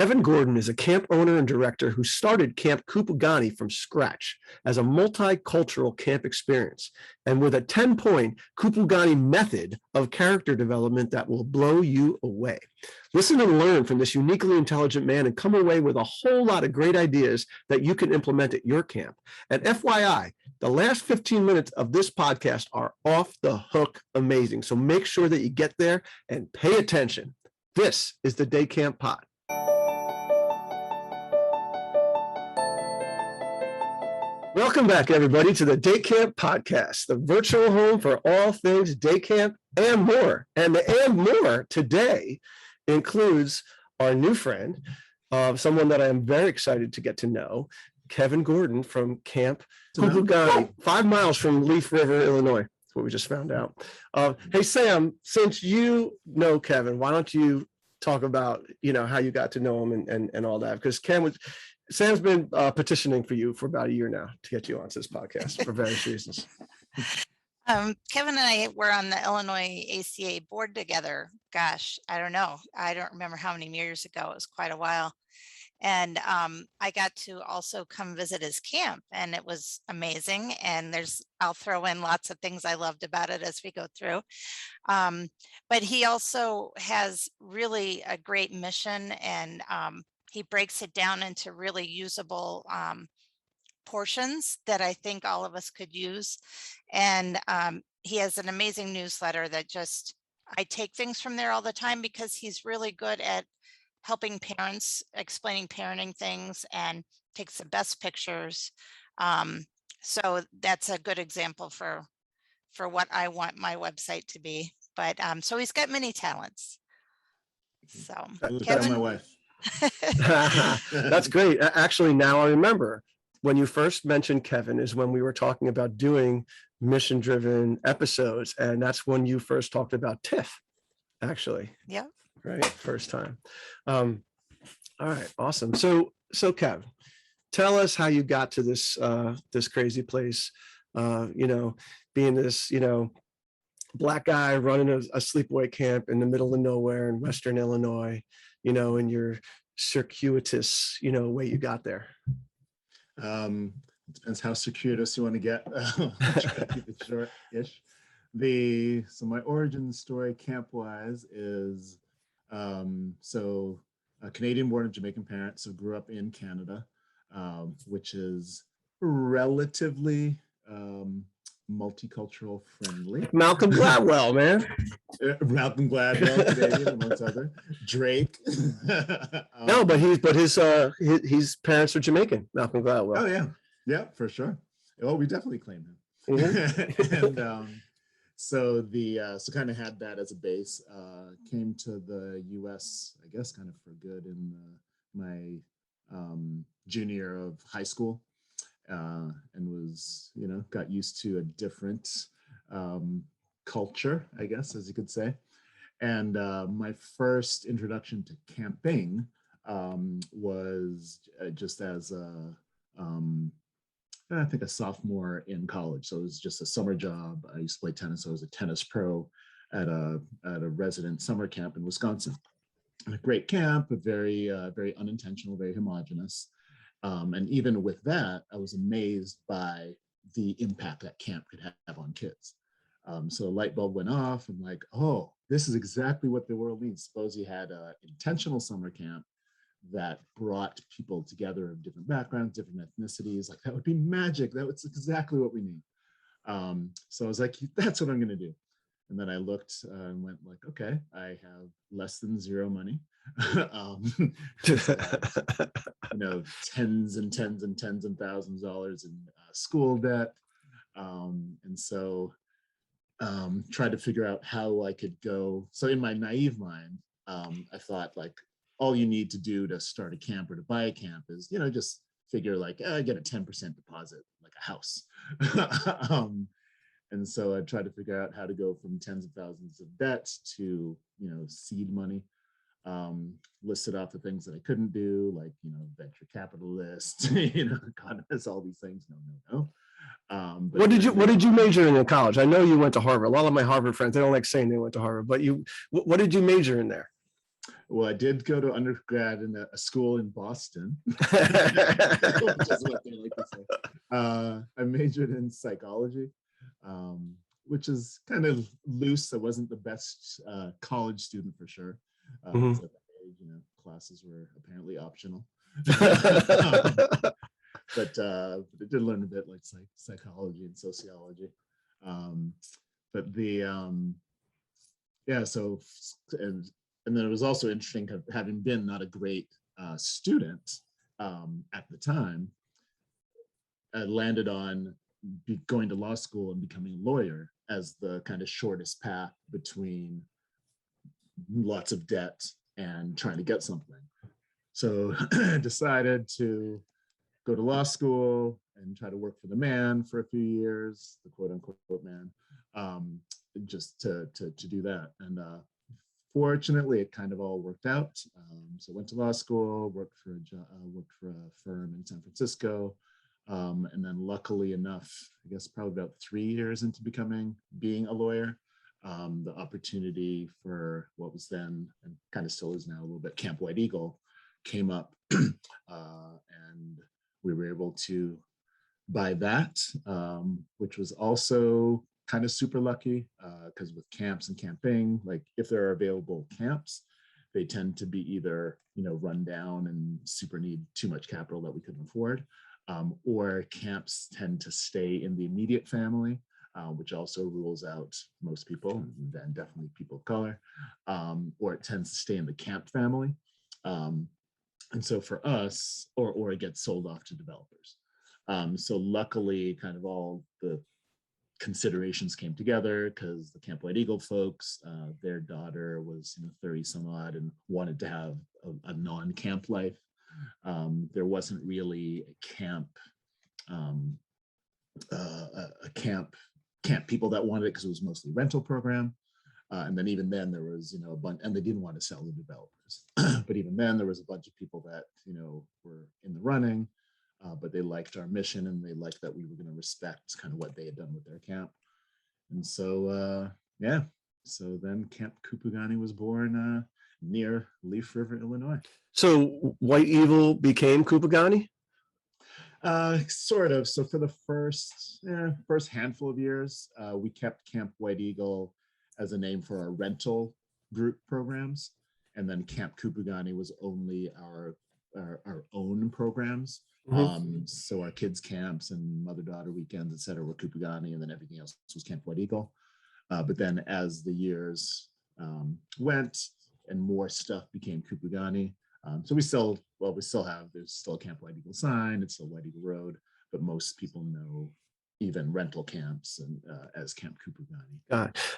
Kevin Gordon is a camp owner and director who started Camp Kupugani from scratch as a multicultural camp experience, and with a 10-point Kupugani method of character development that will blow you away. Listen and learn from this uniquely intelligent man and come away with a whole lot of great ideas that you can implement at your camp. And FYI, the last 15 minutes of this podcast are off the hook amazing. So make sure that you get there and pay attention. This is the Day Camp Pod. Welcome back, everybody, to the Day Camp Podcast, the virtual home for all things day camp and more. And the and more today includes our new friend, someone that I am very excited to get to know, Kevin Gordon from Camp Kupugani, 5 miles from Leaf River, Illinois. That's what we just found out. Hey, Sam, since you know Kevin, why don't you talk about, how you got to know him and all that? Because Sam's been petitioning for you for about a year now to get you onto this podcast for various reasons. Kevin and I were on the Illinois ACA board together. Gosh, I don't know. I don't remember how many years ago. It was quite a while. And I got to also come visit his camp, and it was amazing. And I'll throw in lots of things I loved about it as we go through. But he also has really a great mission, and he breaks it down into really usable portions that I think all of us could use. And he has an amazing newsletter that I take things from there all the time because he's really good at helping parents, explaining parenting things, and takes the best pictures. So that's a good example for what I want my website to be. But so he's got many talents. So Kevin, my wife. That's great. Actually, now I remember when you first mentioned Kevin is when we were talking about doing mission-driven episodes, and that's when you first talked about TIFF, actually. Yeah. Right, first time. All right, awesome. So Kev, tell us how you got to this this crazy place. Being this black guy running a sleepaway camp in the middle of nowhere in Western Illinois. In your circuitous way you got there. It depends how circuitous you want to get. Try to keep it short-ish. So my origin story camp-wise is a Canadian-born and Jamaican parent, so grew up in Canada, which is relatively multicultural friendly. Malcolm Gladwell, man. Malcolm Gladwell, Canadian, amongst other. Drake. No, but his parents are Jamaican. Malcolm Gladwell. Oh yeah, for sure. Oh, we definitely claim him. Mm-hmm. And so kind of had that as a base. Came to the U.S. I guess kind of for good in my junior year of high school. And was, got used to a different culture, I guess, as you could say. And my first introduction to camping was just as I think a sophomore in college. So it was just a summer job. I used to play tennis. So I was a tennis pro at a resident summer camp in Wisconsin. And a great camp, but very, very unintentional, very homogenous. And even with that, I was amazed by the impact that camp could have on kids. So a light bulb went off. I'm like, oh, this is exactly what the world needs. Suppose you had an intentional summer camp that brought people together of different backgrounds, different ethnicities. Like, that would be magic. That was exactly what we need. So I was like, that's what I'm going to do. And then I looked and went like, okay, I have less than zero money. Tens and tens and tens and thousands of dollars in school debt. And so tried to figure out how I could go. So in my naive mind, I thought like, all you need to do to start a camp or to buy a camp is, just figure like, I get a 10% deposit, like a house. And so I tried to figure out how to go from tens of thousands of debt to, seed money. Listed off the things that I couldn't do, like, venture capitalist, economist, all these things. No. What did you major in college? I know you went to Harvard. A lot of my Harvard friends, they don't like saying they went to Harvard, but what did you major in there? Well, I did go to undergrad in a school in Boston, which is what they like to say. I majored in psychology, which is kind of loose. I wasn't the best college student for sure. Mhm. So at that age, classes were apparently optional. But I did learn a bit like psychology and sociology. But yeah, so and then it was also interesting having been not a great student at the time. I landed on going to law school and becoming a lawyer as the kind of shortest path between lots of debt and trying to get something. So I decided to go to law school and try to work for the man for a few years, the quote unquote man, just to do that. And fortunately, it kind of all worked out. So went to law school, worked for a firm in San Francisco. And then luckily enough, I guess probably about 3 years into being a lawyer, the opportunity for what was then, and kind of still is now a little bit, Camp White Eagle came up. And we were able to buy that, which was also kind of super lucky, because with camps and camping, like if there are available camps, they tend to be either, run down and super need too much capital that we couldn't afford, or camps tend to stay in the immediate family, which also rules out most people, and then definitely people of color, or it tends to stay in the camp family. And so for us, or it gets sold off to developers. So luckily, kind of all the considerations came together, because the Camp White Eagle folks, their daughter was 30 some odd and wanted to have a non-camp life. There wasn't really a camp people that wanted it, because it was mostly rental program. And then even then there was, a bunch, and they didn't want to sell the developers. But even then there was a bunch of people that, were in the running, but they liked our mission, and they liked that we were going to respect kind of what they had done with their camp. And so, yeah, so then Camp Kupugani was born near Leaf River, Illinois. So White Eagle became Kupugani? Sort of. So for the first handful of years, we kept Camp White Eagle as a name for our rental group programs. And then Camp Kupugani was only our own programs. Mhm. So our kids' camps and mother-daughter weekends, et cetera, were Kupugani, and then everything else was Camp White Eagle. But then as the years went and more stuff became Kupugani, so we still have, there's still a Camp White Eagle sign, it's still White Eagle Road, but most people know even rental camps and as Camp Kupugani.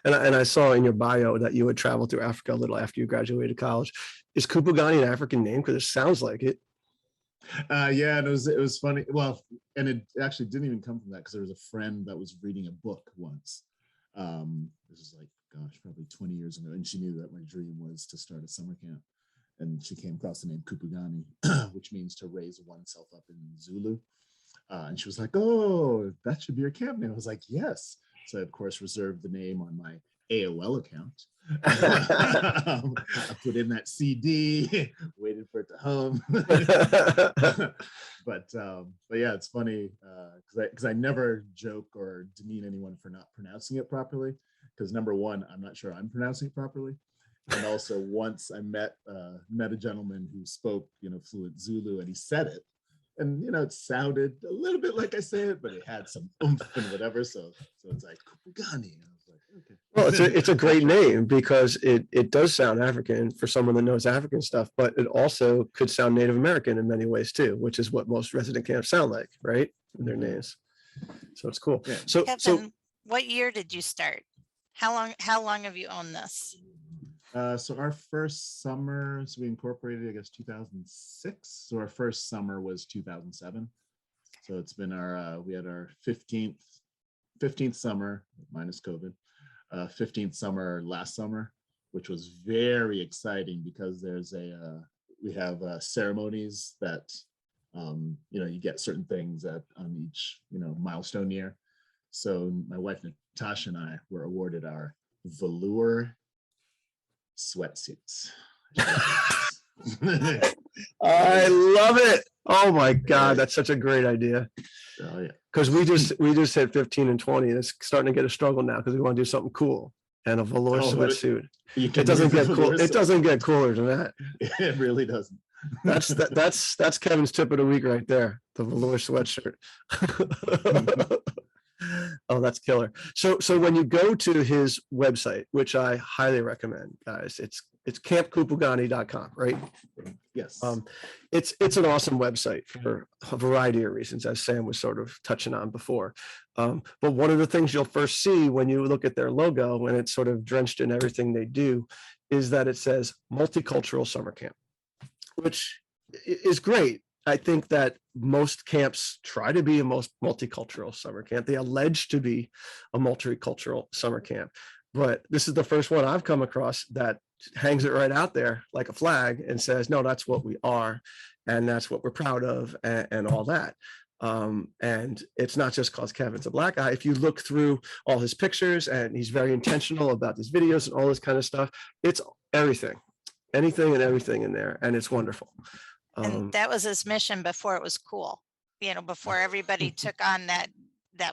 And I saw in your bio that you had traveled through Africa a little after you graduated college. Is Kupugani an African name? Because it sounds like it. Yeah, and it was funny. Well, and it actually didn't even come from that, because there was a friend that was reading a book once. This is like, gosh, probably 20 years ago, and she knew that my dream was to start a summer camp. And she came across the name Kupugani, which means to raise oneself up in Zulu. And she was like, "Oh, that should be your camp name." I was like, "Yes." So I, of course, reserved the name on my AOL account. I put in that CD, waited for it to hum. But yeah, it's funny, because I never joke or demean anyone for not pronouncing it properly. Because number one, I'm not sure I'm pronouncing it properly. And also, once I met a gentleman who spoke, fluent Zulu, and he said it, and it sounded a little bit like I say it, but it had some oomph and whatever. So it's like Kupugani. I was like, okay. Well, it's a great name, because it does sound African for someone that knows African stuff, but it also could sound Native American in many ways too, which is what most resident camps sound like, right? In their names. So it's cool. Yeah. So Kevin, what year did you start? How long have you owned this? So our first summer, so we incorporated, I guess, 2006. So our first summer was 2007. So it's been we had our 15th summer, minus COVID, 15th summer last summer, which was very exciting, because we have ceremonies that, you get certain things on each, milestone year. So my wife, Natasha, and I were awarded our velour sweatsuits, I love it. Oh my God, that's such a great idea. Oh yeah. Because we just hit 15 and 20, and it's starting to get a struggle now because we want to do something cool and a velour sweatsuit. It doesn't get cool. It doesn't get cooler than that. It really doesn't. That's Kevin's tip of the week right there. The velour sweatshirt. Oh, that's killer. So when you go to his website, which I highly recommend, guys, it's campkupugani.com, right? Yes. It's an awesome website for a variety of reasons, as Sam was sort of touching on before. But one of the things you'll first see when you look at their logo, and it's sort of drenched in everything they do, is that it says Multicultural Summer Camp, which is great. I think that most camps try to be a multicultural summer camp. They allege to be a multicultural summer camp, but this is the first one I've come across that hangs it right out there like a flag and says, no, that's what we are. And that's what we're proud of, and all that. And it's not just because Kevin's a Black guy. If you look through all his pictures, and he's very intentional about his videos and all this kind of stuff, it's everything, anything and everything in there. And it's wonderful. And that was his mission before it was cool. Before everybody took on that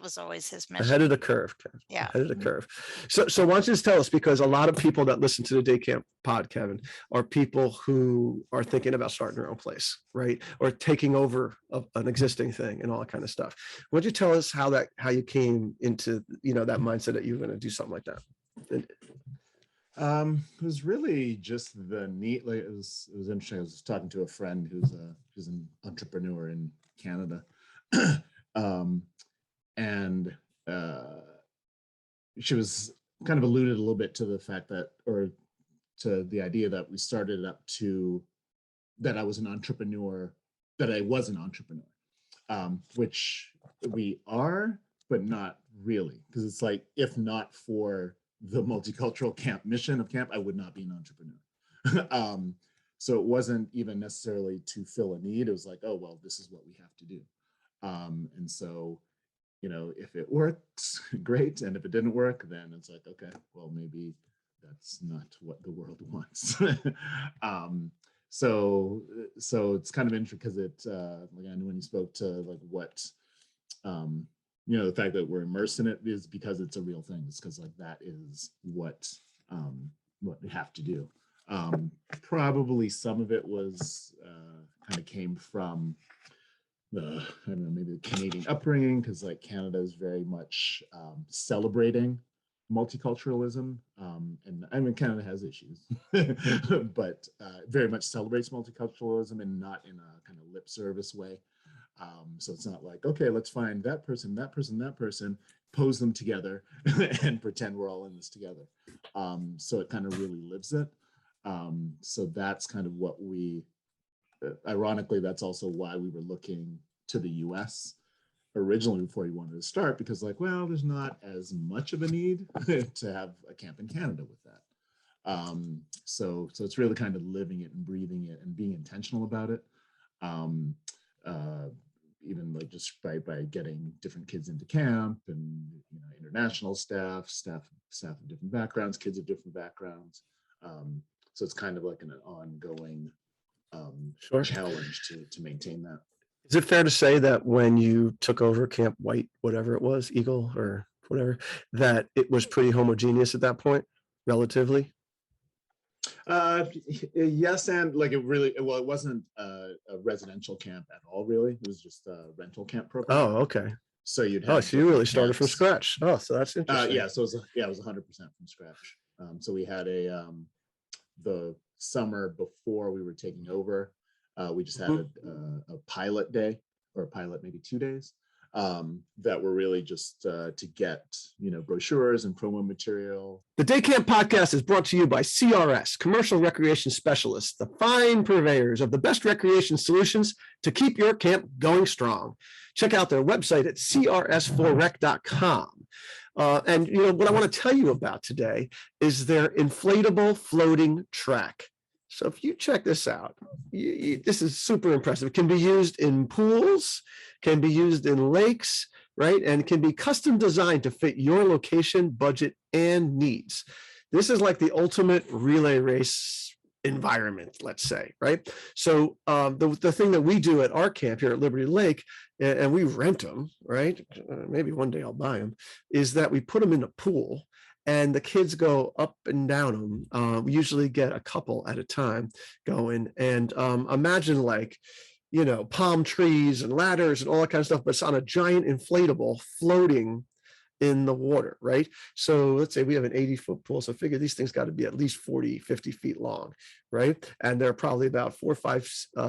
was always his mission. Ahead of the curve. Kevin. Yeah. Ahead of the curve. So why don't you just tell us, because a lot of people that listen to the Day Camp pod, Kevin, are people who are thinking about starting their own place, right? Or taking over an existing thing and all that kind of stuff. Why don't you tell us how you came into, that mindset that you were going to do something like that? It was really just the neat, like it was interesting. I was talking to a friend who's an entrepreneur in Canada. And she was kind of alluded a little bit to the fact that, or to the idea that we started up to, that I was an entrepreneur, which we are, but not really. Because it's like, if not for the multicultural camp mission of camp, I would not be an entrepreneur. So it wasn't even necessarily to fill a need. It was like, oh, well, this is what we have to do. And so, if it works, great. And if it didn't work, then it's like, okay, well, maybe that's not what the world wants. So it's kind of interesting because again, when you spoke to like what, the fact that we're immersed in it is because it's a real thing. It's because like that is what we have to do. Probably some of it was kind of came from maybe the Canadian upbringing, because like Canada is very much celebrating multiculturalism, and I mean Canada has issues, but very much celebrates multiculturalism, and not in a kind of lip service way. So it's not like, okay, let's find that person, pose them together and pretend we're all in this together. So it kind of really lives it. So that's kind of what we, ironically, that's also why we were looking to the US originally before we wanted to start, because like, well, there's not as much of a need to have a camp in Canada with that. So it's really kind of living it and breathing it and being intentional about it. Even like just by getting different kids into camp, and international staff of different backgrounds, kids of different backgrounds. So it's kind of like an ongoing challenge to maintain that. Is it fair to say that when you took over Camp White, whatever it was, Eagle or whatever, that it was pretty homogeneous at that point, relatively? Yes, and like it wasn't a residential camp at all, really. It was just a rental camp program. Oh, okay. So you'd have so you really started from scratch. Oh, so that's interesting. Yeah, so it was 100% from scratch. So we had the summer before we were taking over, we just had a pilot day, or a pilot maybe 2 days, that were really just to get brochures and promo material. The Day Camp Podcast is brought to you by CRS, Commercial Recreation Specialists, the fine purveyors of the best recreation solutions to keep your camp going strong. Check out their website at crs4rec.com. And what I want to tell you about today is their inflatable floating track. So if you check this out, this is super impressive. It can be used in pools, can be used in lakes, right? And can be custom designed to fit your location, budget, and needs. This is like the ultimate relay race environment, let's say, right? So the thing that we do at our camp here at Liberty Lake, and we rent them, right? Maybe one day I'll buy them, is that we put them in a pool and the kids go up and down them. We usually get a couple at a time going, and imagine like, you know, palm trees and ladders and all that kind of stuff, but it's on a giant inflatable floating in the water, right? So let's say we have an 80-foot pool. So figure these things got to be at least 40, 50 feet long, right? And they're probably about 4 or 5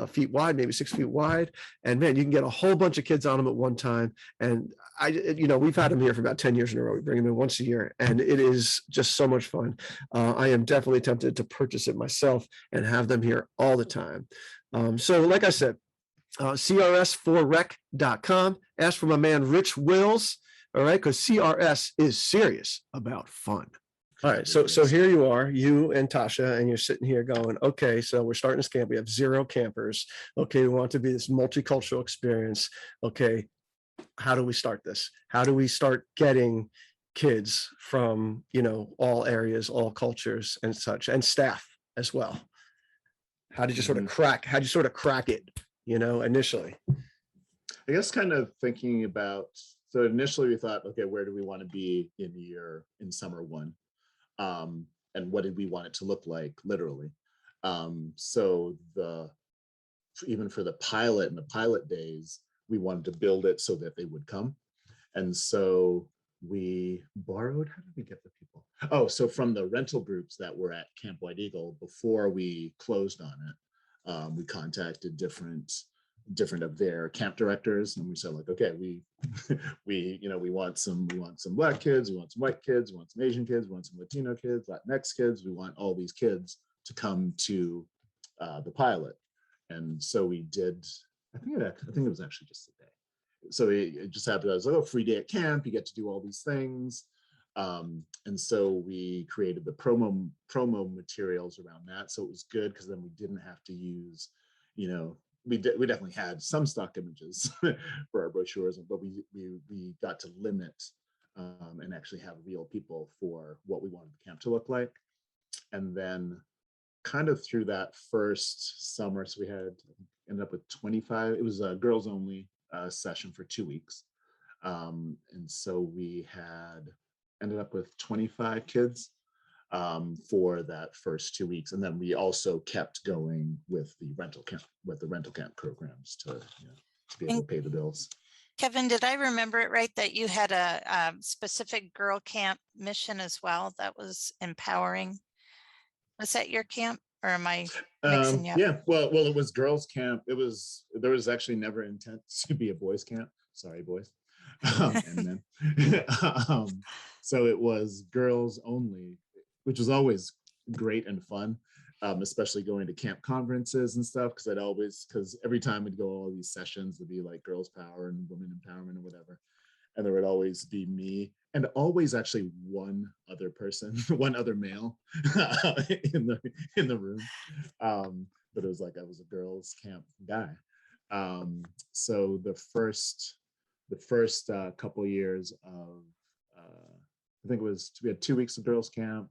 feet wide, maybe 6 feet wide. And man, you can get a whole bunch of kids on them at one time. And we've had them here for about 10 years in a row. We bring them in once a year, and it is just so much fun. I am definitely tempted to purchase it myself and have them here all the time. So like I said, crs4rec.com. Ask for my man, Rich Wills. All right, because CRS is serious about fun. All right, so here you are, you and Tasha, and you're sitting here going, okay, so we're starting this camp. We have 0 campers. Okay, we want it to be this multicultural experience. Okay, how do we start this? How do we start getting kids from, you know, all areas, all cultures and such, and staff as well? How did you sort of crack it, you know, initially? I guess kind of thinking about, so initially we thought, okay, where do we want to be in summer 1? And what did we want it to look like, literally? So even for the pilot and the pilot days, we wanted to build it so that they would come. And so we borrowed, how did we get the people? Oh, so from the rental groups that were at Camp White Eagle, before we closed on it, we contacted different of their camp directors, and we said, like, okay, we want some Black kids, we want some white kids, we want some Asian kids, we want some Latino kids, Latinx kids, we want all these kids to come to the pilot. And so we did, I think it was actually just a day. So it just happened. I was like, oh, free day at camp, you get to do all these things. And so we created the promo materials around that. So it was good because then we didn't have to use, you know, we definitely had some stock images for our brochures, but we got to limit and actually have real people for what we wanted the camp to look like. And then kind of through that first summer, so we ended up with 25. It was a girls only session for 2 weeks. And so we ended up with 25 kids for that first 2 weeks. And then we also kept going with the rental camp programs to be able to pay the bills. Kevin, did I remember it right that you had a specific girl camp mission as well that was empowering? Was that your camp, or am I mixing you up? Yeah, well, it was girls camp. There was actually never intent to be a boys camp. Sorry, boys. And then so it was girls only, which was always great and fun, especially going to camp conferences and stuff, because every time we'd go all these sessions, there'd be like girls power and women empowerment or whatever, and there would always be me and always actually one other person, one other male in the room, but it was like I was a girls camp guy. So the first couple years of I think we had 2 weeks of girls camp,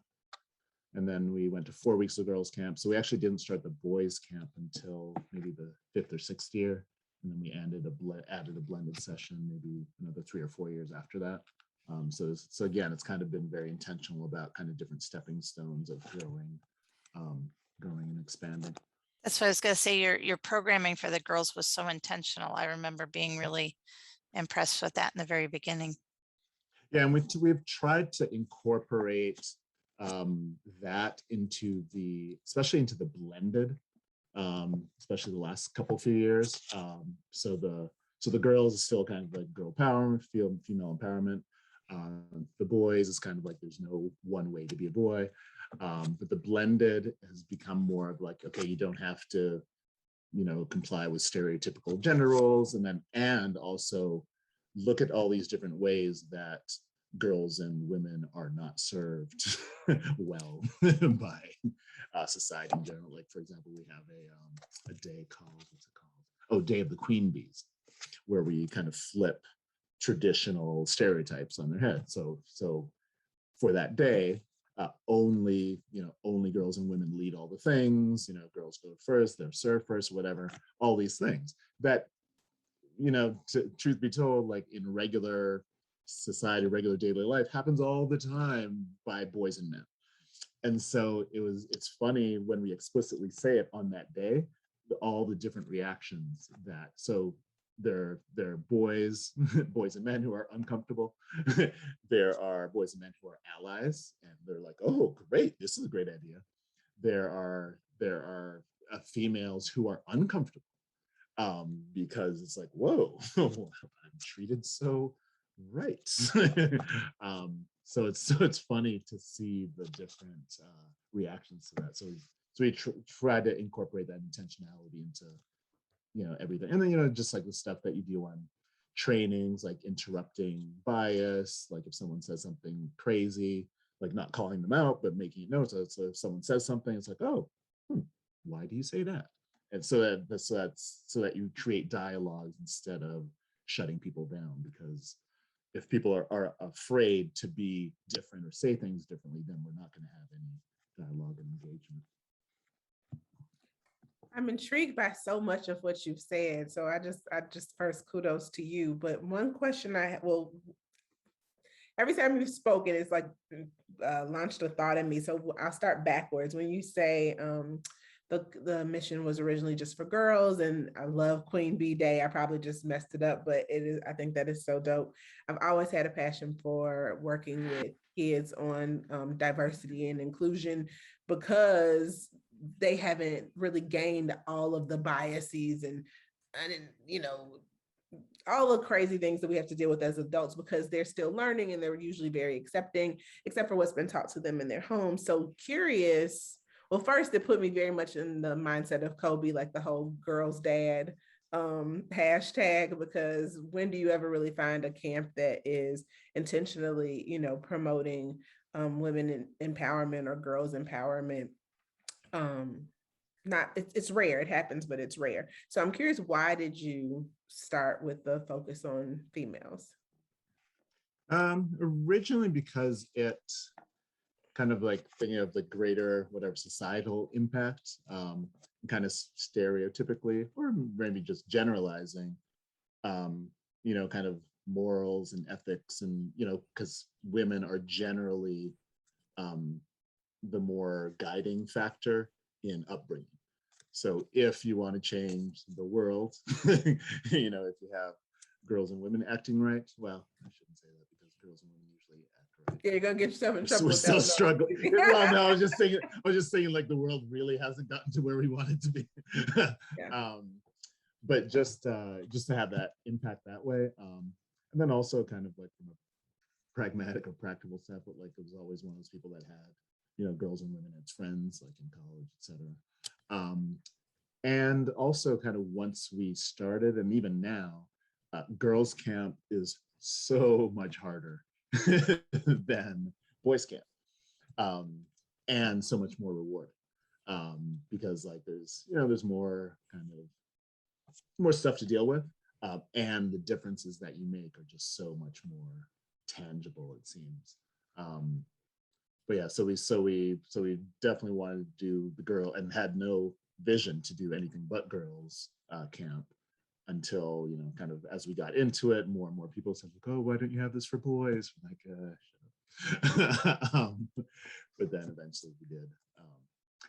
and then we went to 4 weeks of girls camp. So we actually didn't start the boys camp until maybe the 5th or 6th year, and then we added a blended session maybe another 3 or 4 years after that. So again, it's kind of been very intentional about kind of different stepping stones of growing and expanding. That's what I was going to say. Your programming for the girls was so intentional. I remember being really impressed with that in the very beginning. Yeah, and we've tried to incorporate that especially into the blended, especially the last few years. So the girls is still kind of like girl power, female empowerment. The boys is kind of like there's no one way to be a boy, but the blended has become more of like, okay, you don't have to, comply with stereotypical gender roles, and also look at all these different ways that girls and women are not served well by society in general. Like, for example, we have a day called, Day of the Queen Bees, where we kind of flip traditional stereotypes on their head. So for that day, only girls and women lead all the things, girls go first, they're served first, whatever, all these things that, truth be told, like in regular society, regular daily life happens all the time by boys and men. And so it's funny when we explicitly say it on that day, all the different reactions that, so there are boys and men who are uncomfortable. There are boys and men who are allies, and they're like, "Oh, great! This is a great idea." There are females who are uncomfortable because it's like, "Whoa, I'm treated so right." So it's funny to see the different reactions to that. So we try to incorporate that intentionality into everything. And then, just like the stuff that you do on trainings, like interrupting bias, like if someone says something crazy, like not calling them out, but making it known. So if someone says something, it's like, oh, why do you say that? And so that you create dialogues instead of shutting people down. Because if people are afraid to be different or say things differently, then we're not going to have any dialogue and engagement. I'm intrigued by so much of what you've said. So I just first kudos to you. But one question every time you've spoken, it's like launched a thought in me. So I'll start backwards. When you say the mission was originally just for girls, and I love Queen Bee Day. I probably just messed it up, but it is. I think that is so dope. I've always had a passion for working with kids on diversity and inclusion, because they haven't really gained all of the biases and all the crazy things that we have to deal with as adults, because they're still learning and they're usually very accepting, except for what's been taught to them in their home. So curious. Well, first, it put me very much in the mindset of Kobe, like the whole girl's dad hashtag, because when do you ever really find a camp that is intentionally, promoting women empowerment or girls empowerment? It's rare. It happens, but it's rare. So I'm curious, why did you start with the focus on females? Originally because it kind of like thinking of the greater whatever societal impact, kind of stereotypically, or maybe just generalizing, kind of morals and ethics, and because women are generally the more guiding factor in upbringing. So if you want to change the world, if you have girls and women acting right, well, I shouldn't say that, because girls and women usually act right. Yeah, you're gonna get yourself in trouble. We're still struggling. Well, no, I was just saying like the world really hasn't gotten to where we want it to be. Yeah. But just to have that impact that way, and then also kind of like from a pragmatic or practical standpoint, like it was always one of those people that had girls and women as friends, like in college, etc. And also kind of once we started, and even now, girls camp is so much harder than boys camp, and so much more rewarding, because like there's more kind of more stuff to deal with, and the differences that you make are just so much more tangible, it seems. But yeah, so we definitely wanted to do the girl, and had no vision to do anything but girls camp until kind of as we got into it, more and more people said like, oh, why don't you have this for boys? I'm like, shut up. But then eventually we did,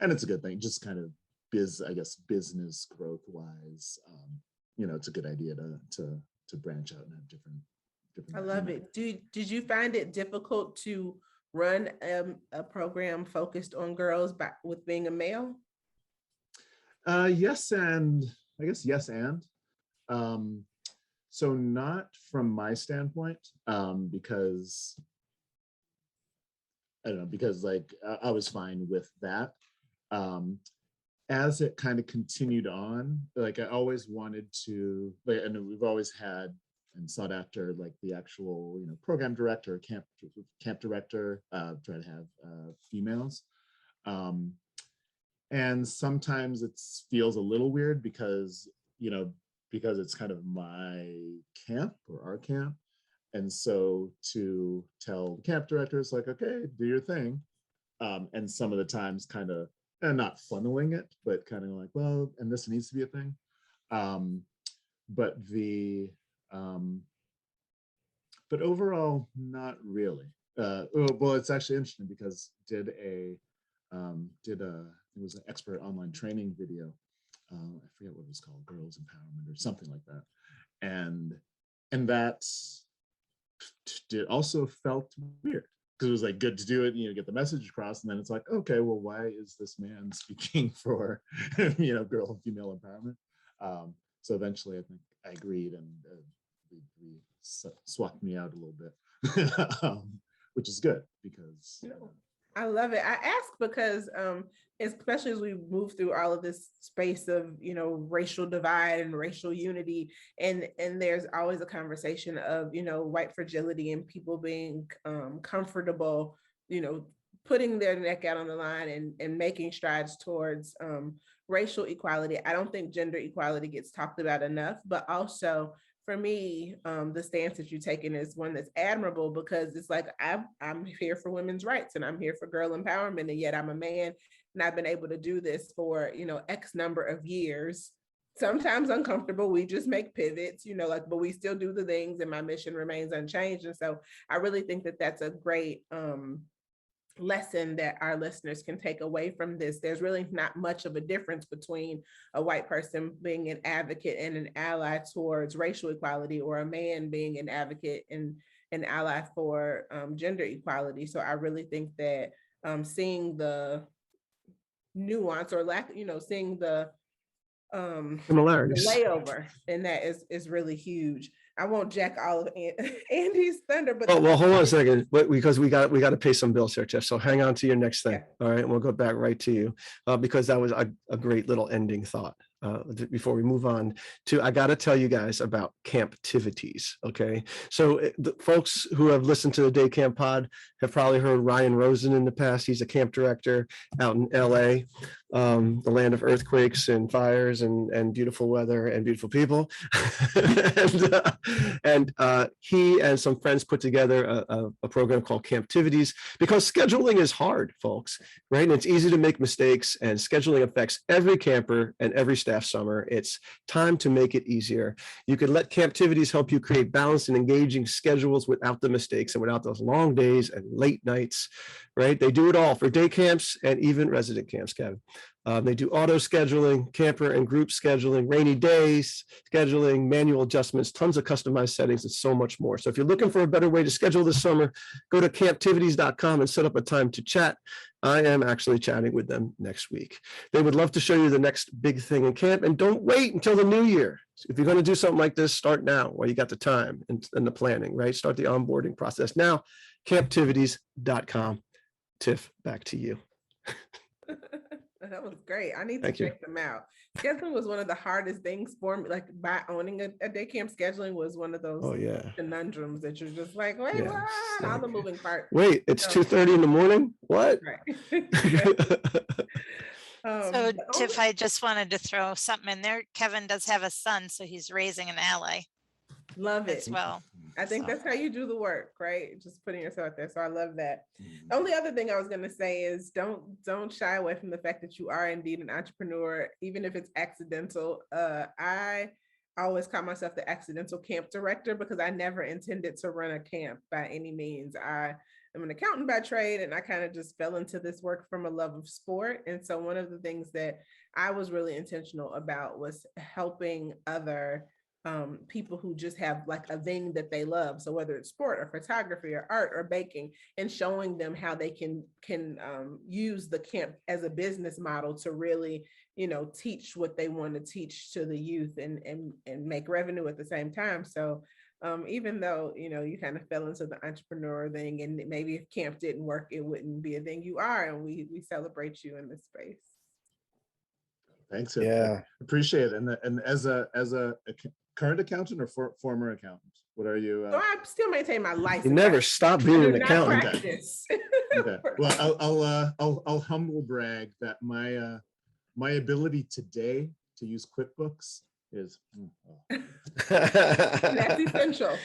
and it's a good thing. Just kind of business growth wise, it's a good idea to branch out and have different. I love it. Did you find it difficult to run a program focused on girls with being a male? Yes, and I guess yes and. So not from my standpoint, because I don't know, because like I was fine with that. As it kind of continued on, like I always wanted to, like, and we've always had and sought after like the actual, program director, camp director, try to have females. And sometimes it feels a little weird because it's kind of my camp or our camp. And so to tell the camp directors like, okay, do your thing, and some of the times kind of not funneling it, but kind of like, well, and this needs to be a thing. But the but overall, not really. Well, it's actually interesting because it was an expert online training video. I forget what it was called, Girls Empowerment or something like that, and that also felt weird because it was like good to do it, get the message across, and then it's like, okay, well, why is this man speaking for girl and female empowerment? So eventually, I think I agreed, and we swapped me out a little bit, which is good because. I love it. I ask because especially as we move through all of this space of, racial divide and racial unity, and there's always a conversation of, white fragility and people being comfortable, putting their neck out on the line and making strides towards racial equality. I don't think gender equality gets talked about enough, but also for me, the stance that you've taken is one that's admirable because it's like, I'm here for women's rights and I'm here for girl empowerment, and yet I'm a man and I've been able to do this for, X number of years, sometimes uncomfortable. We just make pivots, but we still do the things and my mission remains unchanged. And so I really think that that's a great lesson that our listeners can take away from this. There's really not much of a difference between a white person being an advocate and an ally towards racial equality, or a man being an advocate and an ally for gender equality. So I really think that seeing the nuance or lack, seeing the similarities, the layover, and that is really huge. I won't jack all of Andy's thunder, but well, hold on a second, because we got to pay some bills here, Tiff. So hang on to your next thing. Yeah. All right, we'll go back right to you because that was a great little ending thought. Before we move on to, I got to tell you guys about Camptivities. Okay, so the folks who have listened to the Day Camp Pod have probably heard Ryan Rosen in the past. He's a camp director out in LA, the land of earthquakes and fires and beautiful weather and beautiful people. and he and some friends put together a program called Camptivities because scheduling is hard, folks, right? And it's easy to make mistakes, and scheduling affects every camper and every staff summer. It's time to make it easier. You can let Camptivities help you create balanced and engaging schedules without the mistakes and without those long days and late nights, right? They do it all for day camps and even resident camps, Kevin. They do auto scheduling, camper and group scheduling, rainy days scheduling, manual adjustments, tons of customized settings, and so much more. So if you're looking for a better way to schedule this summer, go to camptivities.com and set up a time to chat. I am actually chatting with them next week. They would love to show you the next big thing in camp, and don't wait until the new year. If you're going to do something like this, start now while you got the time and the planning, right? Start the onboarding process now. Camptivities.com. Tiff, back to you. That was great. I need to check them out. Scheduling was one of the hardest things for me. Like by owning a day camp, scheduling was one of those conundrums that you're just like, wait, what? All the moving parts. Wait, it's 2:30 in the morning? What? Right. So Tiff, I just wanted to throw something in there. Kevin does have a son, so he's raising an ally. Love it as well. I think that's how you do the work, right? Just putting yourself out there. So I love that. The only other thing I was going to say is don't shy away from the fact that you are indeed an entrepreneur, even if it's accidental. I always call myself the accidental camp director because I never intended to run a camp by any means. I am an accountant by trade, and I kind of just fell into this work from a love of sport. And so one of the things that I was really intentional about was helping other people who just have like a thing that they love. So whether it's sport or photography or art or baking, and showing them how they can use the camp as a business model to really, teach what they want to teach to the youth and make revenue at the same time. So even though, you kind of fell into the entrepreneur thing, and maybe if camp didn't work, it wouldn't be a thing, you are, and we celebrate you in this space. Thanks. Yeah, appreciate it. And as a current accountant or former accountant, what are you? So I still maintain my license. You never stop being an accountant. Okay. Well, I'll humble brag that my ability today to use QuickBooks is. That's essential.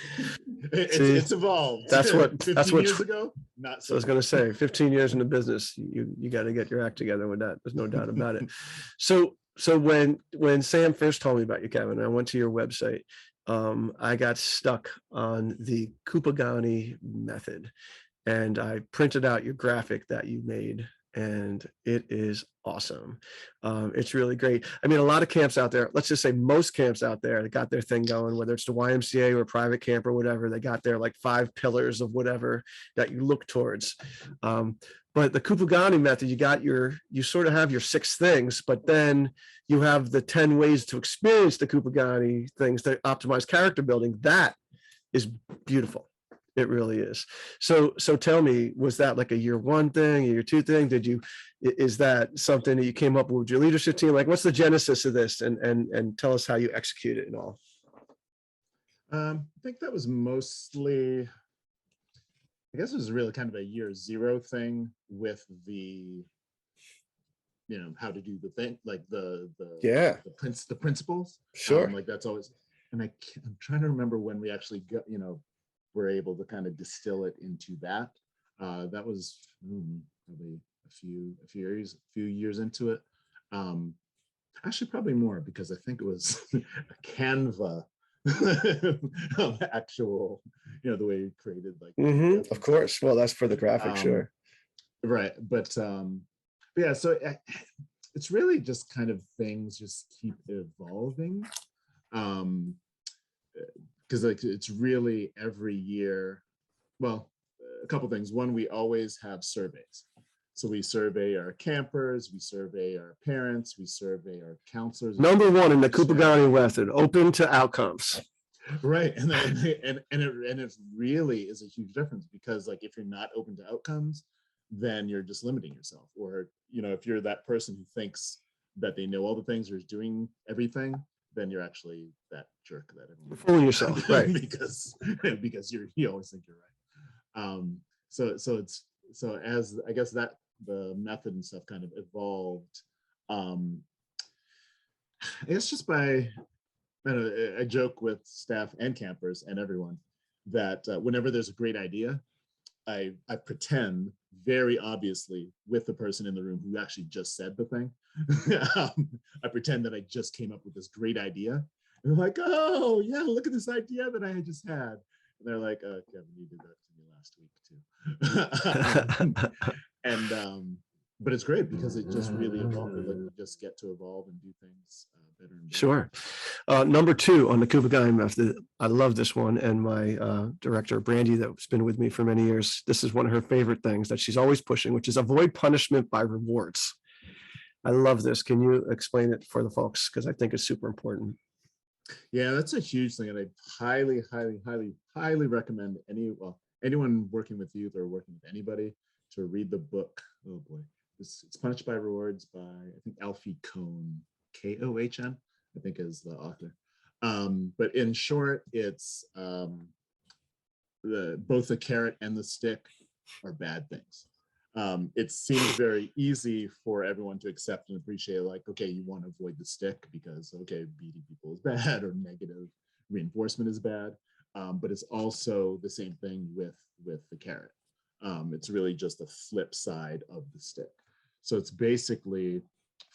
It's evolved. That's what 15 years ago, not So I was going to say, 15 years in the business, you got to get your act together with that. There's no doubt about it. So when Sam first told me about you, Kevin, I went to your website. I got stuck on the Kupugani method, and I printed out your graphic that you made, and it is awesome. It's really great. I mean, a lot of camps out there, let's just say most camps out there that got their thing going, whether it's the YMCA or private camp or whatever, they got their like 5 pillars of whatever that you look towards. But the Kupugani method, you sort of have your 6 things, but then you have the 10 ways to experience the Kupugani things that optimize character building. That is beautiful. It really is. So tell me, was that like a year 1 thing, a year 2 thing? Is that something that you came up with your leadership team? Like, what's the genesis of this? And tell us how you execute it and all. I think that was mostly, I guess it was really kind of a year 0 thing with the, how to do the thing, like the principles. Sure. Like that's always, and I'm trying to remember when we actually got, were able to kind of distill it into that. That was probably a few years into it. Actually, probably more, because I think it was a Canva of actual, the way you created like. Of course. Well, that's for the graphic, sure. Right, but yeah. So it's really just kind of things just keep evolving. Because like it's really every year, well, a couple things. One, we always have surveys. So we survey our campers, we survey our parents, we survey our counselors. Number 1 in the Kupugani method, open to outcomes. Right, and it really is a huge difference, because like if you're not open to outcomes, then you're just limiting yourself. Or if you're that person who thinks that they know all the things or is doing everything, then you're actually that jerk that everyone fooling yourself, right? because you always think you're right. So as I guess that the method and stuff kind of evolved. I guess just by, I joke with staff and campers and everyone that whenever there's a great idea, I pretend very obviously with the person in the room who actually just said the thing. I pretend that I just came up with this great idea. And they're like, oh yeah, look at this idea that I just had. And they're like, oh, Kevin, you did that to me last week too. But it's great because it just really evolved. Like we just get to evolve and do things better and better. Sure. Number 2 on the Kupugani method. I love this one. And my director, Brandy, that's been with me for many years, this is one of her favorite things that she's always pushing, which is avoid punishment by rewards. I love this. Can you explain it for the folks? Because I think it's super important. Yeah, that's a huge thing. And I highly, highly, highly, highly recommend anyone working with youth or working with anybody to read the book. Oh boy. It's Punished by Rewards by, I think, Alfie Kohn, Kohn, I think is the author. But in short, it's both the carrot and the stick are bad things. It seems very easy for everyone to accept and appreciate, like, okay, you want to avoid the stick because, okay, beating people is bad or negative reinforcement is bad. But it's also the same thing with the carrot. It's really just the flip side of the stick. So it's basically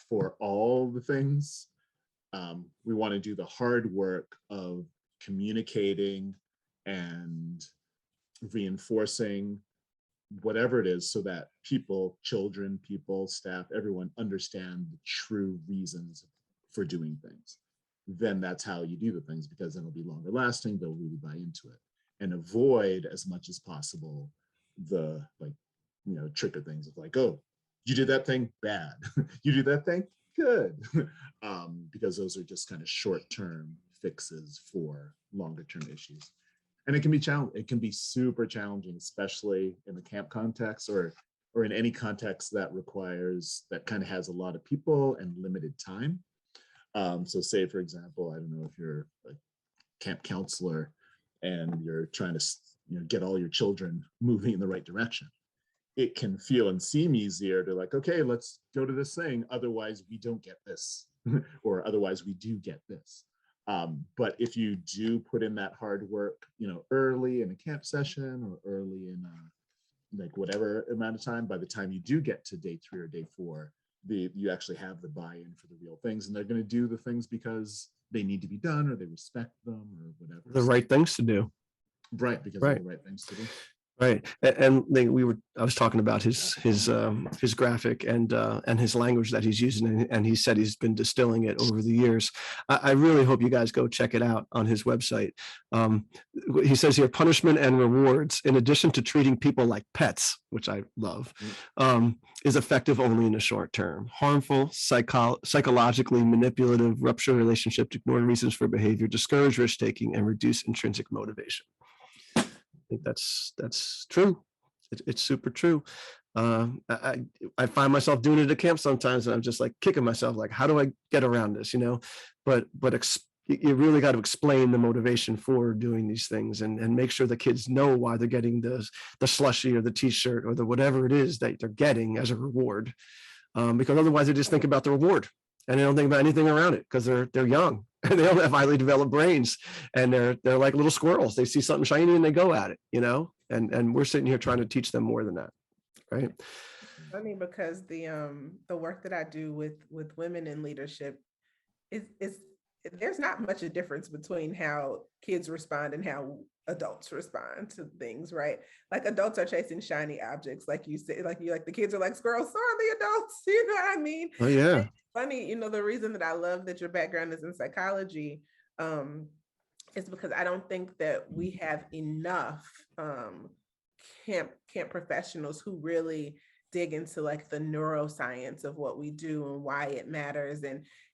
for all the things, we want to do the hard work of communicating and reinforcing whatever it is so that people, children, people, staff, everyone understand the true reasons for doing things. Then that's how you do the things, because then it'll be longer lasting, they'll really buy into it, and avoid as much as possible the trigger things of like, oh, you did that thing, bad. You did that thing, good. Because those are just kind of short-term fixes for longer-term issues. And it can be challenging. It can be super challenging, especially in the camp context or in any context that kind of has a lot of people and limited time. So say, for example, I don't know if you're a camp counselor and you're trying to get all your children moving in the right direction. It can feel and seem easier to like, okay, let's go to this thing. Otherwise, we don't get this, or otherwise we do get this. But if you do put in that hard work, early in a camp session or early in like whatever amount of time, by the time you do get to day 3 or day 4, you actually have the buy-in for the real things, and they're going to do the things because they need to be done or they respect them or whatever. The right things to do. Right, because they're the right things to do. Right, and I was talking about his graphic and his language that he's using, and he said he's been distilling it over the years. I really hope you guys go check it out on his website. He says here, punishment and rewards, in addition to treating people like pets, which I love, is effective only in the short term. Harmful, psychologically manipulative, rupture relationship, ignore reasons for behavior, discourage risk taking, and reduce intrinsic motivation. I think that's true. It's super true. I find myself doing it at camp sometimes, and I'm just like kicking myself, like, how do I get around this? But you really got to explain the motivation for doing these things, and make sure the kids know why they're getting the slushie or the t-shirt or the whatever it is that they're getting as a reward, because otherwise they just think about the reward and they don't think about anything around it, because they're young and they don't have highly developed brains, and they're like little squirrels. They see something shiny and they go at it, and we're sitting here trying to teach them more than that, right? Funny, because the work that I do with women in leadership is there's not much a difference between how kids respond and how adults respond to things, right? Like adults are chasing shiny objects, like you said, like the kids are like squirrels, so are the adults, you know what I mean? Oh yeah. Funny, the reason that I love that your background is in psychology is because I don't think that we have enough camp professionals who really dig into like the neuroscience of what we do and why it matters,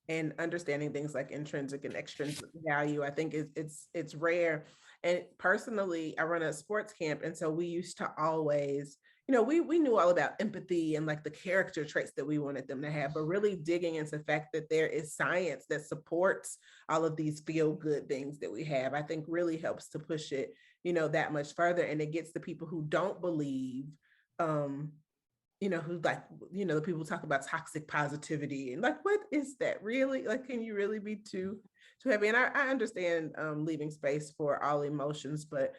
and understanding things like intrinsic and extrinsic value. I think it's rare. And personally, I run a sports camp, and so we used to always, we knew all about empathy and like the character traits that we wanted them to have, but really digging into the fact that there is science that supports all of these feel-good things that we have, I think really helps to push it, that much further. And it gets the people who don't believe, who like, the people talk about toxic positivity and like, what is that really? Like, can you really be too heavy? And I understand leaving space for all emotions, but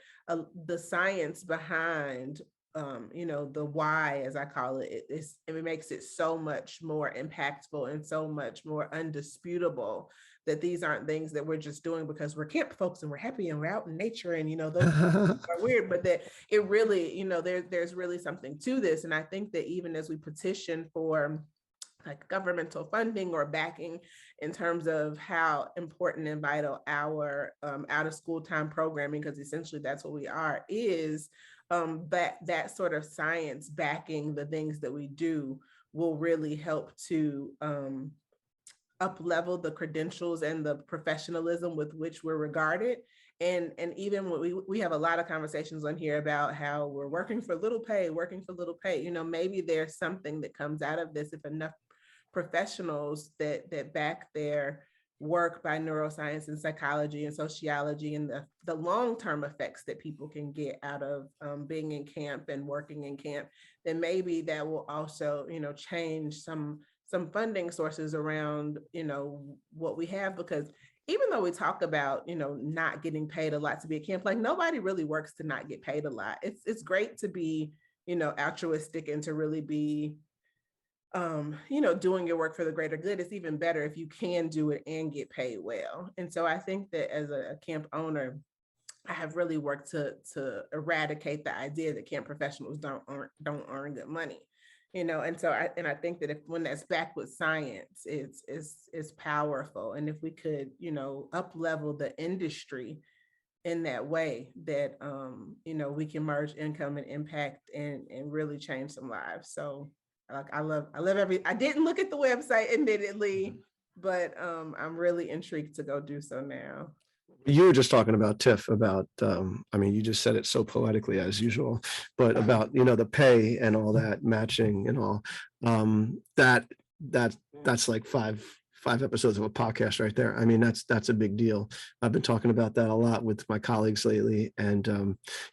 the science behind, the why, as I call it, it makes it so much more impactful and so much more undisputable that these aren't things that we're just doing because we're camp folks and we're happy and we're out in nature and, those are weird, but that it really, there's really something to this. And I think that even as we petition for like governmental funding or backing in terms of how important and vital our out of school time programming, because essentially that's what we are, is that sort of science backing the things that we do will really help to up-level the credentials and the professionalism with which we're regarded. And even when we have a lot of conversations on here about how we're working for little pay, maybe there's something that comes out of this if enough professionals that back their work by neuroscience and psychology and sociology and the long-term effects that people can get out of being in camp and working in camp, then maybe that will also, change some funding sources around, what we have. Because even though we talk about, not getting paid a lot to be at camp, like nobody really works to not get paid a lot. It's great to be, altruistic and to really be, doing your work for the greater good. It's even better if you can do it and get paid well. And so I think that as a camp owner, I have really worked to eradicate the idea that camp professionals don't earn good money. And so I think that when that's backed with science, it's powerful. And if we could, up level the industry in that way, that we can merge income and impact and really change some lives. So I love I didn't look at the website admittedly, but I'm really intrigued to go do so now. You were just talking about Tiff about, you just said it so poetically as usual, but about, the pay and all that matching and all, that's like five episodes of a podcast right there. I mean, that's a big deal. I've been talking about that a lot with my colleagues lately. And,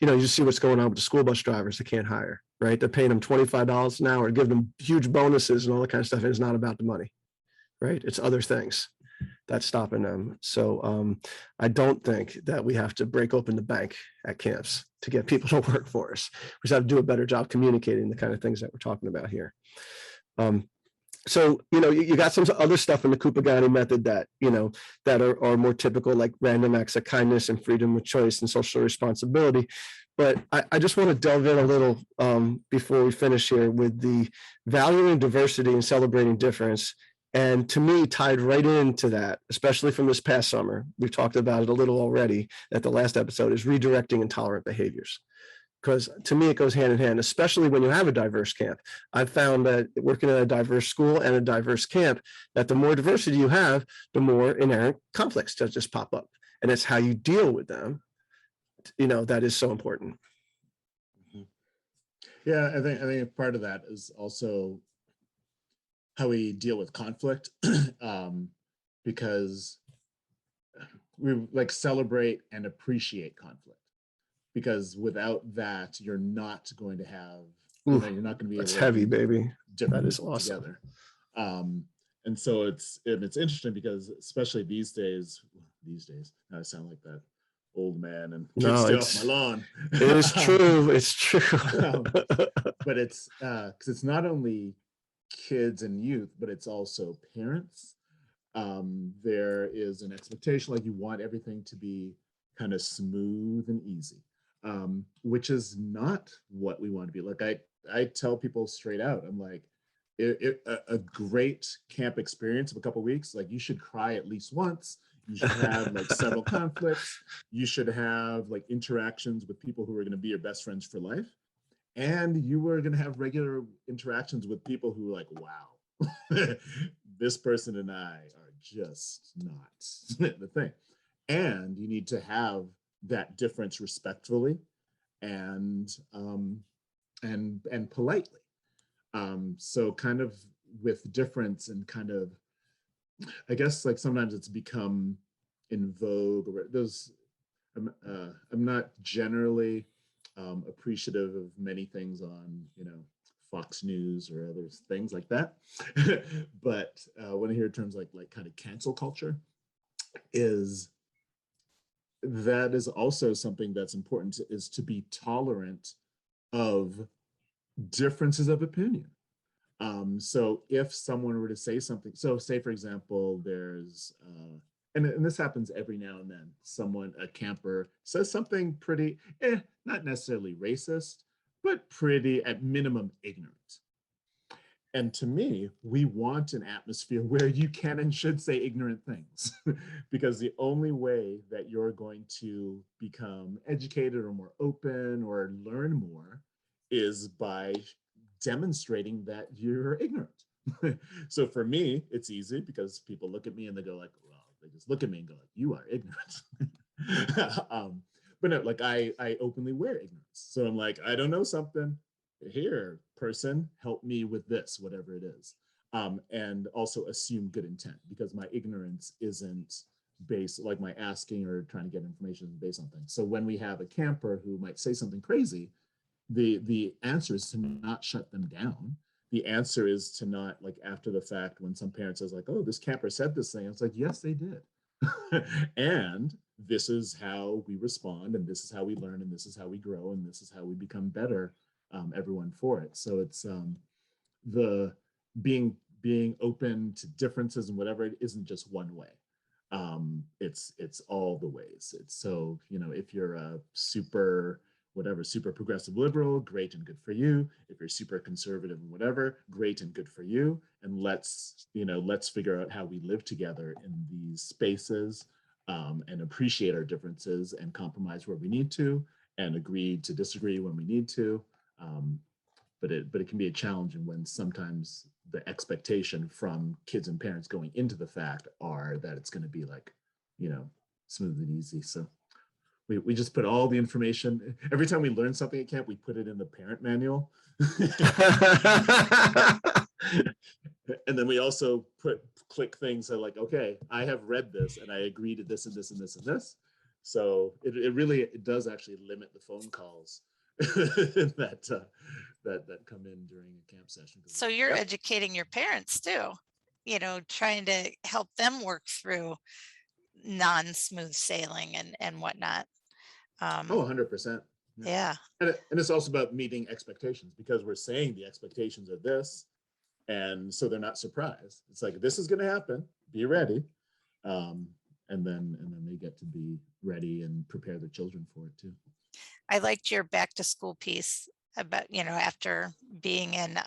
you just see what's going on with the school bus drivers that can't hire, right? They're paying them $25 an hour, giving them huge bonuses and all that kind of stuff. And it's not about the money, right? It's other things. that's stopping them. So I don't think that we have to break open the bank at camps to get people to work for us. We just have to do a better job communicating the kind of things that we're talking about here. So, you got some other stuff in the Kupugani method that, that are more typical, like random acts of kindness and freedom of choice and social responsibility. But I just want to delve in a little before we finish here with the valuing diversity and celebrating difference. And to me, tied right into that, especially from this past summer, we've talked about it a little already at the last episode, is redirecting intolerant behaviors. Because to me, it goes hand in hand, especially when you have a diverse camp. I've found that working in a diverse school and a diverse camp, that the more diversity you have, the more inherent conflicts that just pop up. And it's how you deal with them, that is so important. Yeah, I think part of that is also how we deal with conflict, because we celebrate and appreciate conflict. Because without that, you're not going to have, you're not going to be able That's to heavy, baby. Different that is awesome. Together. And so it's interesting because especially these days, I sound like that old man and kids stay off my lawn. It is true. It's true. But it's because it's not only kids and youth, but it's also parents. There is an expectation, like you want everything to be kind of smooth and easy. Which is not what we want to be. Like I tell people straight out, I'm like, a great camp experience of a couple of weeks, like you should cry at least once. You should have several conflicts. You should have interactions with people who are going to be your best friends for life. And you are going to have regular interactions with people who are like, wow, this person and I are just not the thing. And you need to have that difference respectfully and politely. So kind of with difference and kind of, I guess sometimes it's become in vogue, or those, I'm not generally appreciative of many things on, Fox News or other things like that. But when I hear terms like kind of cancel culture, that is also something that's important, is to be tolerant of differences of opinion. So if someone were to say something, so say for example, there's, and this happens every now and then, a camper says something pretty, not necessarily racist, but pretty, at minimum, ignorant. And to me, we want an atmosphere where you can and should say ignorant things, because the only way that you're going to become educated or more open or learn more is by demonstrating that you're ignorant. So for me, it's easy because people look at me and they go they just look at me and go you are ignorant. But no, I openly wear ignorance. So I'm I don't know something. Here, person, help me with this, whatever it is. And also assume good intent, because my ignorance isn't based, my asking or trying to get information is based on things. So when we have a camper who might say something crazy, the answer is to not shut them down. The answer is to not, after the fact, when some parent says oh, this camper said this thing, it's yes, they did. And this is how we respond, and this is how we learn, and this is how we grow, and this is how we become better, everyone for it. So it's the being open to differences and whatever, it isn't just one way. It's all the ways. It's so, if you're a super progressive liberal, great and good for you. If you're super conservative and whatever, great and good for you. And let's figure out how we live together in these spaces, and appreciate our differences and compromise where we need to, and agree to disagree when we need to. But it can be a challenge, and when sometimes the expectation from kids and parents going into the fact are that it's going to be smooth and easy. So we just put all the information. Every time we learn something at camp, we put it in the parent manual. And then we also click things that okay, I have read this and I agree to this and this and this and this. So it does actually limit the phone calls that come in during a camp session. So you're educating your parents too. trying to help them work through non-smooth sailing and whatnot. Oh, 100%. Yeah. And it's also about meeting expectations, because we're saying the expectations are this, and so they're not surprised. It's like, this is going to happen, be ready. And then they get to be ready and prepare their children for it too. I liked your back to school piece about, after being in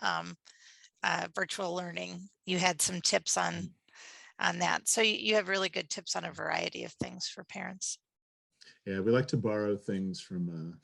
virtual learning, you had some tips on that. So you have really good tips on a variety of things for parents. Yeah, we like to borrow things from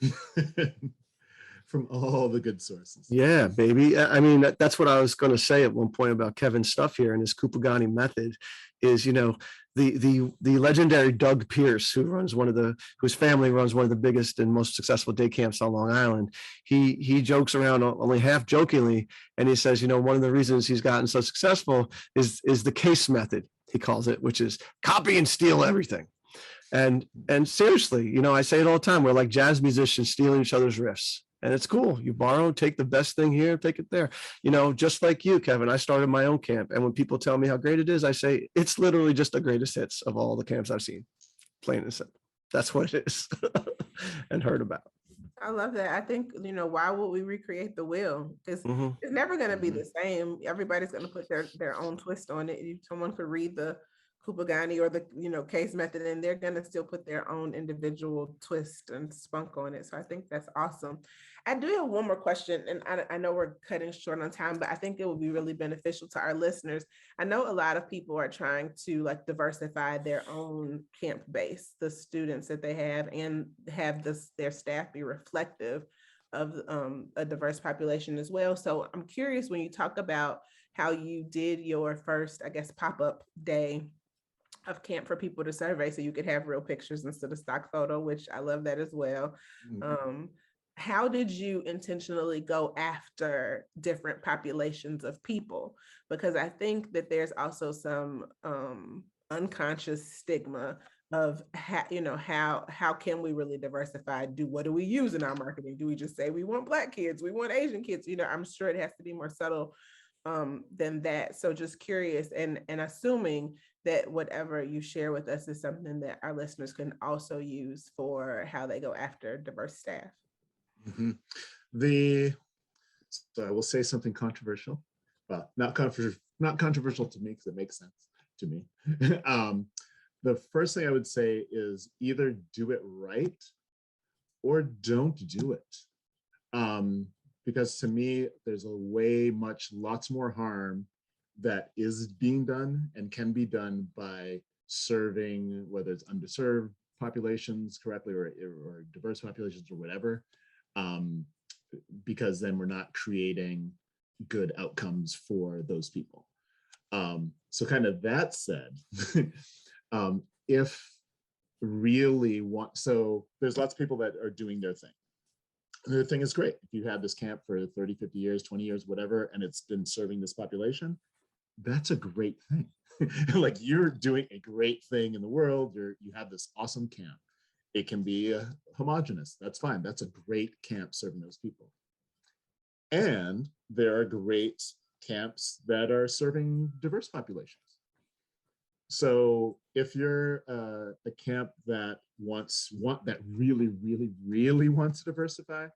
from all the good sources. Yeah, baby. I mean, that's what I was going to say at one point about Kevin's stuff here and his Kupugani method is, the legendary Doug Pierce, whose family runs one of the biggest and most successful day camps on Long Island. He jokes around only half jokingly, and he says, one of the reasons he's gotten so successful is the case method, he calls it, which is copy and steal everything. And seriously, I say it all the time. We're like jazz musicians stealing each other's riffs. And it's cool. You borrow, take the best thing here, take it there. Just like you, Kevin, I started my own camp. And when people tell me how great it is, I say, it's literally just the greatest hits of all the camps I've seen. Plain and simple. That's what it is and heard about. I love that. I think, why would we recreate the wheel? Because it's never going to be the same. Everybody's going to put their own twist on it. Someone could read the Kupugani or the case method, and they're going to still put their own individual twist and spunk on it. So I think that's awesome. I do have one more question, and I know we're cutting short on time, but I think it would be really beneficial to our listeners. I know a lot of people are trying to diversify their own camp base, the students that they have, and have their staff be reflective of a diverse population as well. So I'm curious, when you talk about how you did your first, I guess, pop-up day of camp for people to survey, so you could have real pictures instead of stock photo, which I love that as well. How did you intentionally go after different populations of people? Because I think that there's also some unconscious stigma of how can we really diversify? What do we use in our marketing? Do we just say we want Black kids, we want Asian kids? I'm sure it has to be more subtle than that. So just curious, and assuming that whatever you share with us is something that our listeners can also use for how they go after diverse staff. So I will say something controversial. Well, not controversial to me, because it makes sense to me. The first thing I would say is either do it right or don't do it. Because to me, there's lots more harm that is being done and can be done by serving, whether it's underserved populations correctly or diverse populations or whatever, because then we're not creating good outcomes for those people. So kind of that said, so there's lots of people that are doing their thing. Their thing is great. If you have this camp for 30, 50 years, 20 years, whatever, and it's been serving this population, that's a great thing. Like, you're doing a great thing in the world. You have this awesome camp. It can be homogenous. That's fine. That's a great camp serving those people. And there are great camps that are serving diverse populations. So if you're a camp that really, really, really wants to diversify,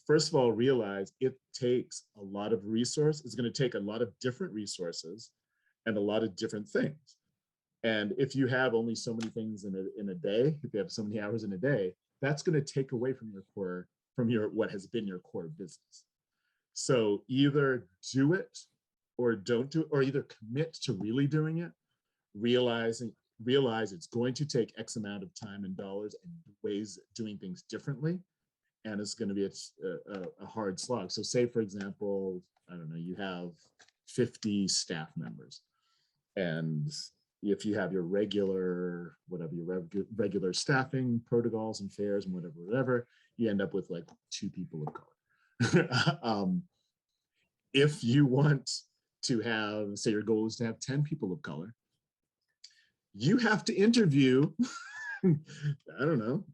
first of all, realize it takes a lot of resource. It's going to take a lot of different resources and a lot of different things. And if you have only so many things in a day, if you have so many hours in a day, that's going to take away from what has been your core business. So either do it or don't do it, or either commit to really doing it, realize it's going to take X amount of time and dollars and ways of doing things differently. And it's going to be a hard slog. So say, for example, I don't know, you have 50 staff members. And if you have your regular staffing protocols and fares and whatever, you end up with like 2 people of color. If you want to have, say your goal is to have 10 people of color, you have to interview, I don't know,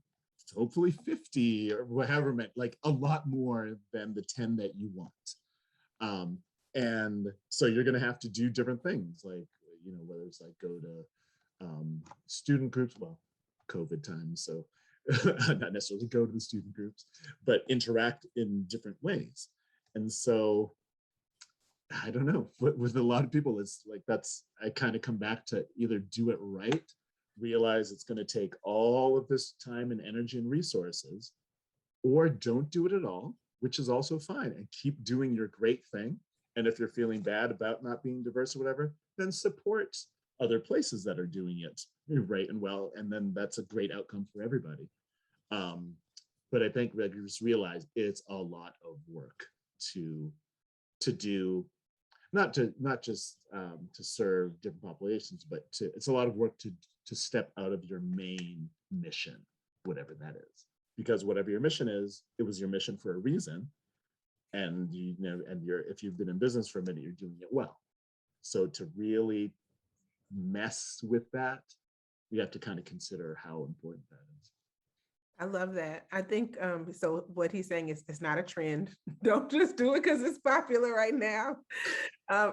hopefully 50 or whatever, like a lot more than the 10 that you want. And so you're going to have to do different things, like, you know, whether it's like go to student groups, well, COVID times, so not necessarily go to the student groups, but interact in different ways. And so I don't know, with a lot of people, it's like, I kind of come back to either do it right, realize it's going to take all of this time and energy and resources, or don't do it at all, which is also fine, and keep doing your great thing. And if you're feeling bad about not being diverse or whatever, then support other places that are doing it right and well. And then that's a great outcome for everybody. But I think you just realize it's a lot of work to do, not just to serve different populations, but it's a lot of work to step out of your main mission, whatever that is. Because whatever your mission is, it was your mission for a reason. And you know, if you've been in business for a minute, you're doing it well. So to really mess with that, you have to kind of consider how important that is. I love that. I think so what he's saying is it's not a trend. Don't just do it because it's popular right now.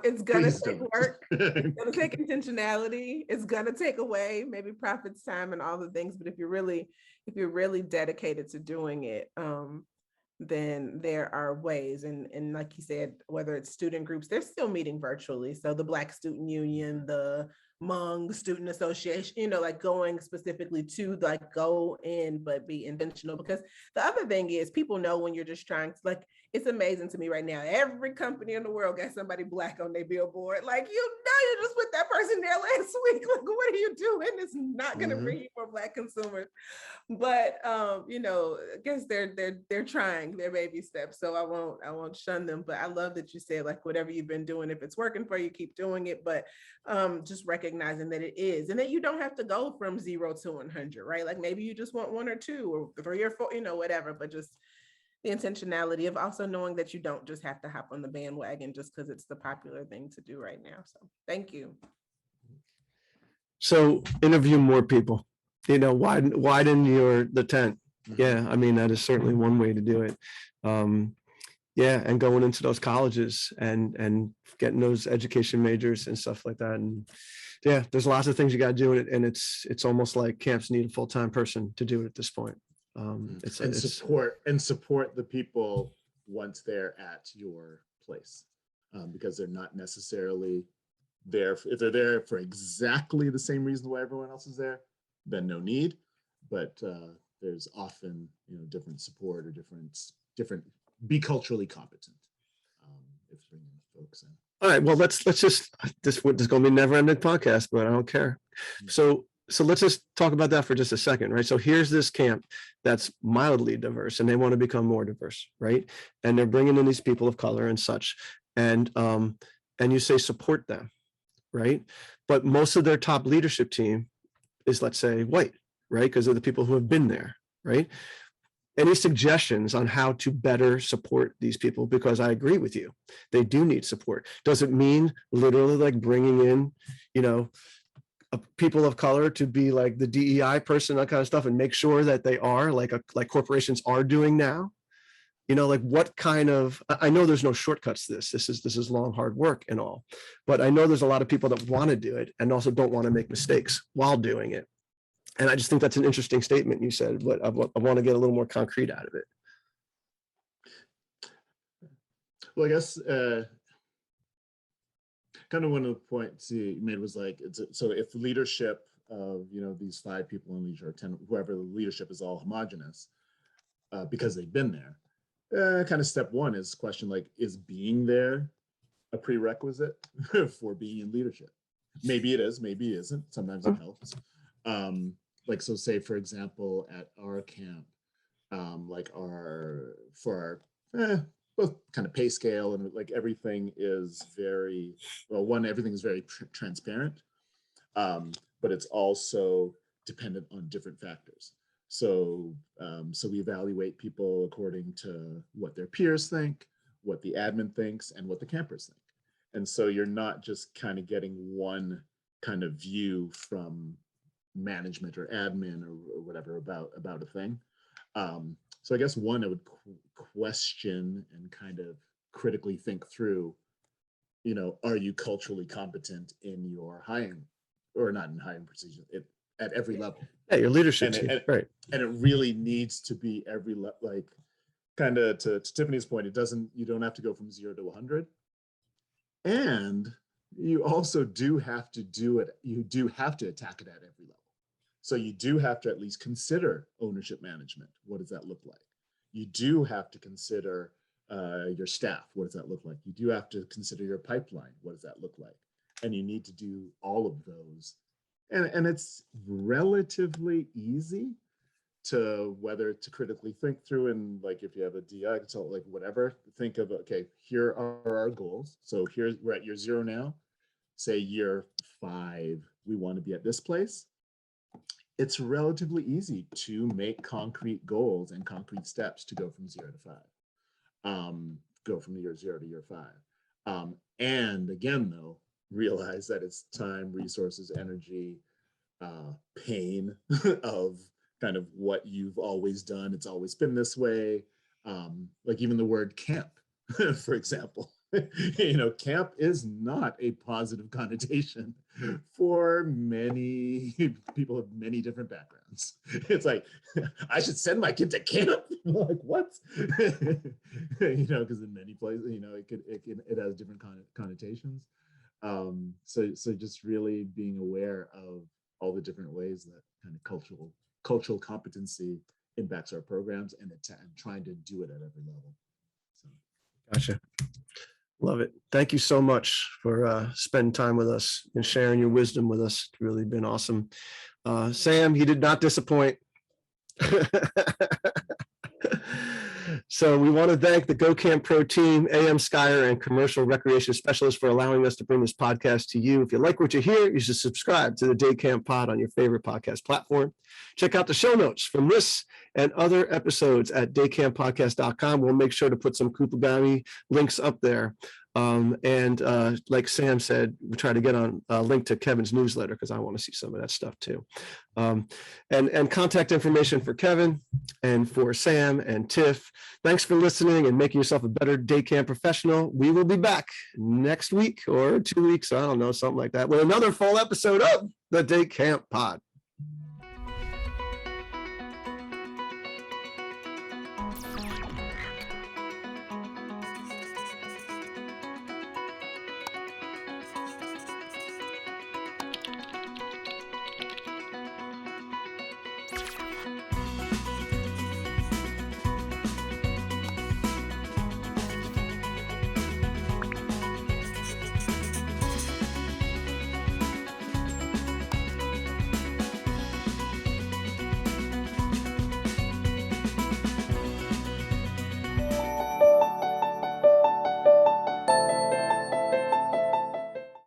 It's gonna Please take don't. work. It's gonna take intentionality. It's gonna take away maybe profits, time, and all the things. But if you're really dedicated to doing it, then there are ways. And like you said, whether it's student groups, they're still meeting virtually. So the Black Student Union, the Hmong Student Association, you know, like going specifically to like go in, but be intentional. Because the other thing is people know when you're just trying to, like, it's amazing to me right now. Every company in the world got somebody Black on their billboard. Like, you know, you just put that person there last week. Like, what are you doing? It's not going to bring you more Black consumers. But you know, I guess they're trying their baby steps. So I won't shun them. But I love that you said, like, whatever you've been doing, if it's working for you, keep doing it. But just recognizing that it is, and that you don't have to go from 0 to 100, right? Like maybe you just want 1 or 2 or 3 or 4, you know, whatever. But just the intentionality of also knowing that you don't just have to hop on the bandwagon just because it's the popular thing to do right now. So thank you. So interview more people, you know, widen the tent. Yeah, I mean, that is certainly one way to do it. Yeah, and going into those colleges and getting those education majors and stuff like that. And yeah, there's lots of things you got to do, and it's almost like camps need a full-time person to do it at this point. Support the people once they're at your place, because they're not necessarily there. If they're there for exactly the same reason why everyone else is there, then no need. But there's often, you know, different support or different. Be culturally competent. If bringing folks in. All right. Well, let's just this is going to be a never-ending podcast, but I don't care. So let's just talk about that for just a second, right? So here's this camp that's mildly diverse, and they want to become more diverse, right? And they're bringing in these people of color and such, and you say support them, right? But most of their top leadership team is, let's say, white, right? Because they're the people who have been there, right? Any suggestions on how to better support these people? Because I agree with you, they do need support. Does it mean literally like bringing in, you know, people of color to be like the DEI person, that kind of stuff, and make sure that they are like corporations are doing now? You know, like what kind of, I know there's no shortcuts to this. This is long, hard work and all, but I know there's a lot of people that want to do it and also don't want to make mistakes while doing it. And I just think that's an interesting statement you said, but I want to get a little more concrete out of it. Well, I guess kind of one of the points you made was like, so if leadership of, you know, these 5 people in leadership, or 10, whoever the leadership is all homogenous, because they've been there, kind of step 1 is question like, is being there a prerequisite for being in leadership? Maybe it is, maybe it isn't. Sometimes it helps. Like, so say, for example, at our camp, like both kind of pay scale and like everything is very, well, everything is very transparent, but it's also dependent on different factors. So, so we evaluate people according to what their peers think, what the admin thinks, and what the campers think. And so you're not just kind of getting one kind of view from management or admin or whatever about a thing. So I guess 1, I would question and kind of critically think through, are you culturally competent in your hiring, or not in hiring procedure, at every level? Yeah, your leadership team, right? And it really needs to be every like, kind of to Tiffany's point, you don't have to go from 0 to 100, and you also do have to do it. You do have to attack it at every level. So you do have to at least consider ownership management. What does that look like? You do have to consider your staff. What does that look like? You do have to consider your pipeline. What does that look like? And you need to do all of those. And it's relatively easy to critically think through, and like if you have a DI consultant, like whatever, think of, okay, here are our goals. So we're at year 0 now. Say year 5, we want to be at this place. It's relatively easy to make concrete goals and concrete steps to go from 0 to 5. Go from year 0 to year 5. And again, though, realize that it's time, resources, energy, pain of kind of what you've always done. It's always been this way. Like even the word camp, for example, camp is not a positive connotation for many people of many different backgrounds. It's like, I should send my kid to camp. Like, what? Because in many places, it has different connotations. So just really being aware of all the different ways that kind of cultural competency impacts our programs, and trying to do it at every level. So. Gotcha. Love it. Thank you so much for spending time with us and sharing your wisdom with us. It's really been awesome. Sam, he did not disappoint. So we want to thank the Go Camp Pro team, AM Skyer, and commercial recreation specialists for allowing us to bring this podcast to you. If you like what you hear, you should subscribe to the Day Camp Pod on your favorite podcast platform. Check out the show notes from this and other episodes at daycamppodcast.com. We'll make sure to put some Kupugani links up there. Like Sam said, we try to get on a link to Kevin's newsletter because I want to see some of that stuff too. And contact information for Kevin and for Sam and Tiff. Thanks for listening and making yourself a better day camp professional. We will be back next week or 2 weeks, I don't know, something like that, with another full episode of the Day Camp Pod.